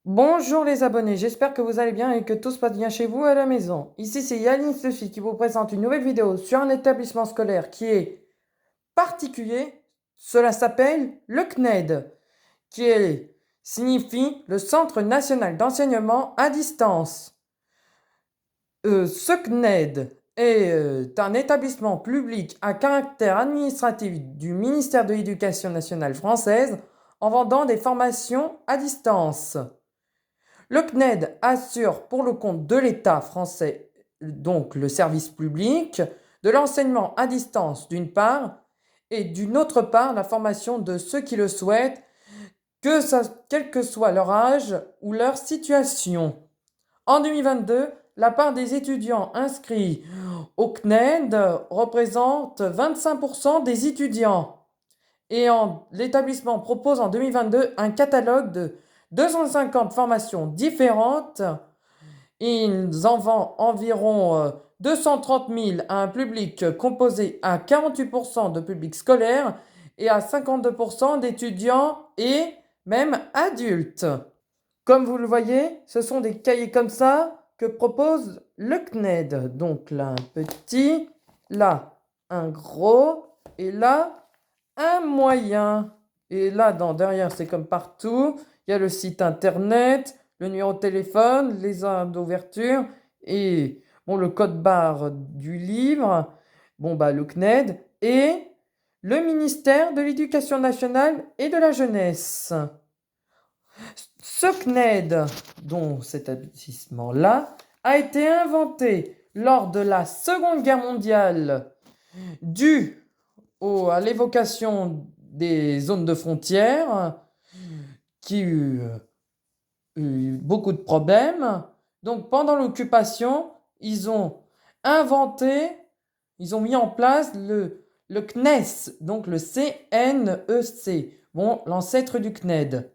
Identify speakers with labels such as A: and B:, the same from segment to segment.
A: Bonjour les abonnés, j'espère que vous allez bien et que tout se passe bien chez vous à la maison. Ici c'est Yaline Sophie qui vous présente une nouvelle vidéo sur un établissement scolaire qui est particulier. Cela s'appelle le CNED, signifie le Centre National d'Enseignement à Distance. Ce CNED est un établissement public à caractère administratif du ministère de l'Éducation nationale française en vendant des formations à distance. Le CNED assure pour le compte de l'État français donc le service public de l'enseignement à distance d'une part et d'une autre part la formation de ceux qui le souhaitent, quel que soit leur âge ou leur situation. En 2022, la part des étudiants inscrits au CNED représente 25% des étudiants. Et l'établissement propose en 2022 un catalogue de 250 formations différentes. Ils en vendent environ 230 000 à un public composé à 48% de public scolaire et à 52% d'étudiants et même adultes. Comme vous le voyez, ce sont des cahiers comme ça que propose le CNED. Donc là, un petit, là, un gros, et là, un moyen. Et là, derrière, c'est comme partout. Il y a le site internet, le numéro de téléphone, les heures d'ouverture et bon, le code barre du livre. Bon, bah, le CNED et le ministère de l'Éducation nationale et de la jeunesse. Ce CNED, dont cet établissement-là, a été inventé lors de la Seconde Guerre mondiale dû à l'évocation des zones de frontières qui eu beaucoup de problèmes. Donc pendant l'occupation, ils ont inventé, ils ont mis en place le CNES, donc le CNEC, bon, l'ancêtre du CNED.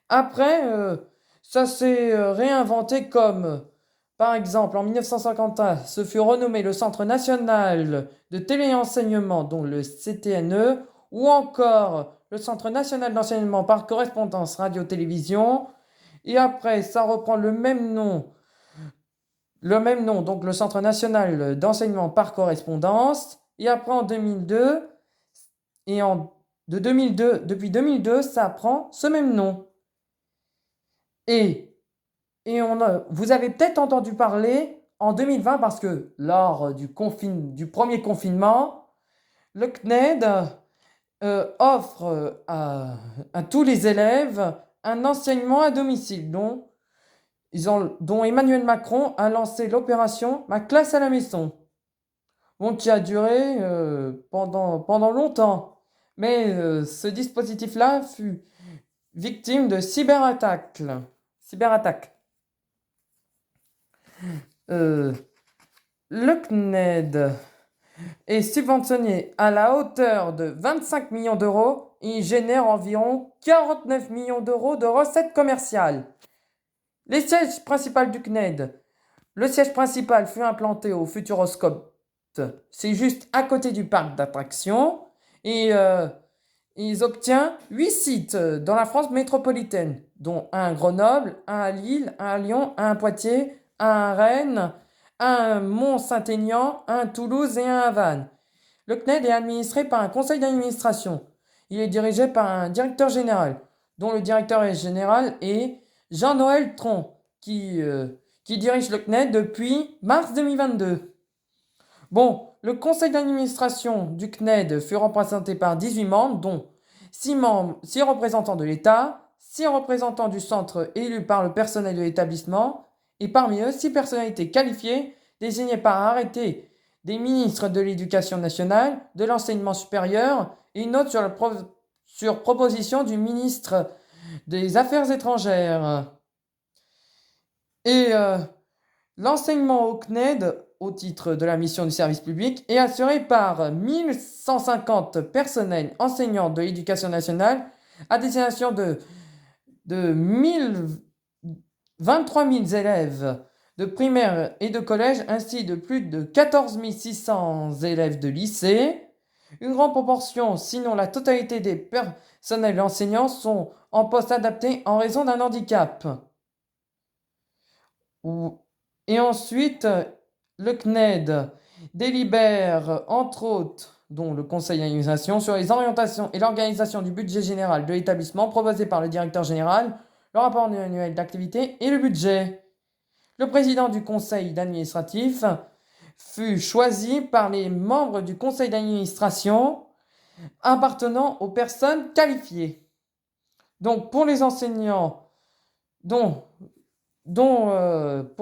A: Après, ça s'est réinventé comme, par exemple, en 1951, ce fut renommé le Centre national de téléenseignement, dont le CTNE, ou encore le Centre national d'enseignement par correspondance radio-télévision. Et après, ça reprend le même nom, donc le Centre national d'enseignement par correspondance. Et après, en 2002, de 2002, depuis 2002, ça prend ce même nom. Et vous avez peut-être entendu parler en 2020 parce que lors du premier confinement, le CNED offre à tous les élèves un enseignement à domicile dont Emmanuel Macron a lancé l'opération Ma classe à la maison, bon, qui a duré pendant longtemps. Mais ce dispositif-là fut victime de cyberattaques. Euh, le CNED est subventionné à la hauteur de 25 millions d'euros et il génère environ 49 millions d'euros de recettes commerciales. Les sièges principaux du CNED. Le siège principal fut implanté au Futuroscope. C'est juste à côté du parc d'attractions. Et ils obtiennent 8 sites dans la France métropolitaine, dont un à Grenoble, un à Lille, un à Lyon, un à Poitiers, un à Rennes, un à Mont-Saint-Aignan, un à Toulouse et un à Vannes. Le CNED est administré par un conseil d'administration. Il est dirigé par un directeur général, dont le directeur général est Jean-Noël Tron, qui dirige le CNED depuis mars 2022. Bon, le conseil d'administration du CNED fut représenté par 18 membres, dont 6 représentants de l'État, 6 représentants du centre élus par le personnel de l'établissement, et parmi eux 6 personnalités qualifiées désignées par arrêté des ministres de l'Éducation nationale, de l'enseignement supérieur, et une autre sur proposition du ministre des Affaires étrangères. Et l'enseignement au CNED, au titre de la mission du service public, est assuré par 1150 personnels enseignants de l'éducation nationale à destination de 23 000 élèves de primaire et de collège, ainsi de plus de 14 600 élèves de lycée. Une grande proportion, sinon la totalité des personnels enseignants sont en poste adapté en raison d'un handicap. Et ensuite, le CNED délibère, entre autres, dont le conseil d'administration, sur les orientations et l'organisation du budget général de l'établissement proposé par le directeur général, le rapport annuel d'activité et le budget. Le président du conseil d'administratif fut choisi par les membres du conseil d'administration appartenant aux personnes qualifiées. Donc pour les enseignants, pour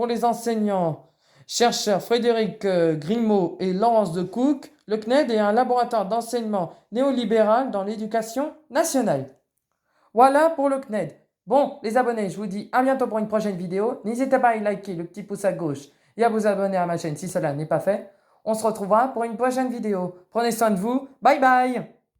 A: les enseignants chercheurs Frédéric Grimaud et Laurence de Cook, le CNED est un laboratoire d'enseignement néolibéral dans l'éducation nationale. Voilà pour le CNED. Bon, les abonnés, je vous dis à bientôt pour une prochaine vidéo. N'hésitez pas à liker le petit pouce à gauche et à vous abonner à ma chaîne si cela n'est pas fait. On se retrouvera pour une prochaine vidéo. Prenez soin de vous. Bye bye!